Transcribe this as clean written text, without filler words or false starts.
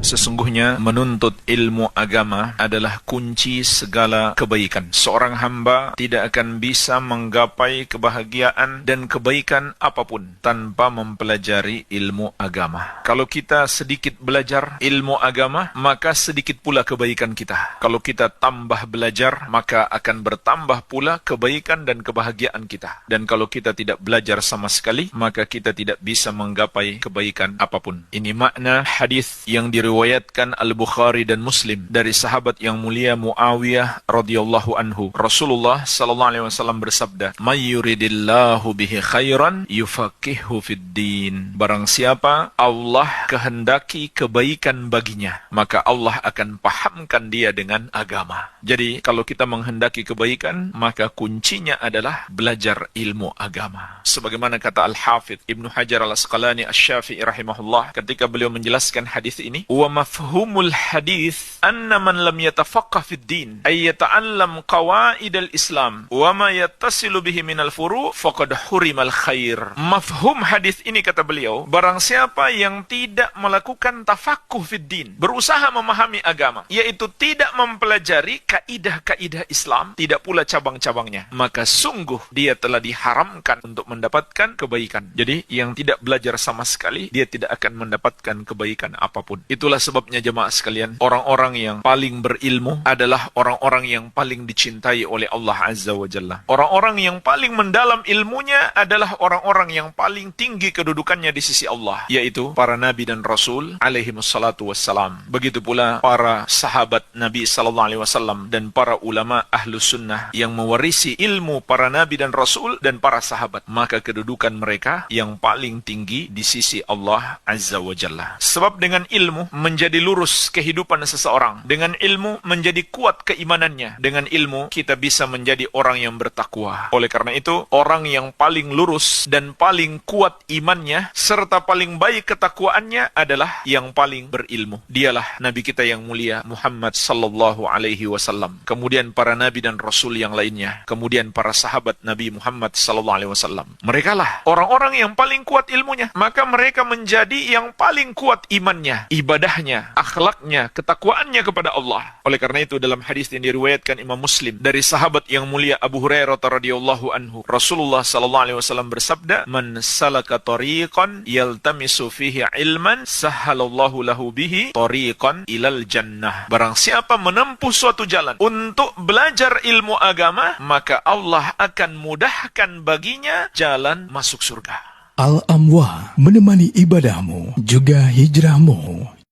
Sesungguhnya menuntut ilmu agama adalah kunci segala kebaikan. Seorang hamba tidak akan bisa menggapai kebahagiaan dan kebaikan apapun tanpa mempelajari ilmu agama. Kalau kita sedikit belajar ilmu agama, maka sedikit pula kebaikan kita. Kalau kita tambah belajar, maka akan bertambah pula kebaikan dan kebahagiaan kita. Dan kalau kita tidak belajar sama sekali, maka kita tidak bisa menggapai kebaikan apapun. Ini makna hadis yang diriwayatkan Al-Bukhari dan Muslim dari sahabat yang mulia Muawiyah radhiyallahu anhu. Rasulullah sallallahu alaihi wasallam bersabda, "May yuridillahu bihi khairan yufaqihu fid din." Barang siapa Allah kehendaki kebaikan baginya, maka Allah akan pahamkan dia dengan agama. Jadi kalau kita menghendaki kebaikan, maka kuncinya adalah belajar ilmu agama. Sebagaimana kata Al-Hafidh Ibnu Hajar Al-Asqalani Asy-Syafi'i rahimahullah ketika beliau menjelaskan hadis ini, wa mafhumul hadis anna man lam yatafaqqah fid din ay yata'allam qawaidal Islam wa ma yattasilu bihi minal furu' faqad hurimal khair. Mafhum hadis ini, kata beliau, barang siapa yang tidak melakukan tafaqquh fid din, berusaha memahami agama, yaitu tidak mempelajari kaidah-kaidah Islam, tidak pula cabang-cabangnya, maka sungguh dia telah diharamkan untuk mendapatkan kebaikan. Jadi yang tidak belajar sama sekali, dia tidak akan mendapatkan kebaikan apapun. Itulah sebabnya jemaah sekalian, orang-orang yang paling berilmu adalah orang-orang yang paling dicintai oleh Allah Azza wa Jalla. Orang-orang yang paling mendalam ilmunya adalah orang-orang yang paling tinggi kedudukannya di sisi Allah, yaitu para nabi dan rasul alaihi wassalatu wassalam. Begitu pula para sahabat Nabi sallallahu alaihi wasallam dan para ulama ahlus sunnah yang mewarisi ilmu para nabi dan rasul dan para sahabat, maka kedudukan mereka yang paling tinggi di sisi Allah Azza wa Jalla. Sebab dengan ilmu menjadi lurus kehidupan seseorang, dengan ilmu menjadi kuat keimanannya, dengan ilmu kita bisa menjadi orang yang bertakwa. Oleh karena itu, orang yang paling lurus dan paling kuat imannya serta paling baik ketakwaannya adalah yang paling berilmu. Dialah Nabi kita yang mulia Muhammad sallallahu alaihi wasallam, kemudian para nabi dan rasul yang lainnya, kemudian para sahabat Nabi Muhammad sallallahu alaihi wasallam. Mereka lah orang-orang yang paling kuat ilmunya, maka mereka menjadi yang paling kuat imannya, ibadahnya, akhlaknya, ketakwaannya kepada Allah. Oleh karena itu dalam hadis yang diriwayatkan Imam Muslim dari sahabat yang mulia Abu Hurairah radhiyallahu anhu, Rasulullah sallallahu alaihi wasallam bersabda, "Man salaka tariqan yaltamisu fihi ilman, sahhalallahu lahu bihi tariqan ilal jannah." Barang siapa menempuh suatu jalan untuk belajar ilmu agama, maka Allah akan mudahkan baginya jalan masuk surga. Al-Amwa menemani ibadahmu juga hijrahmu.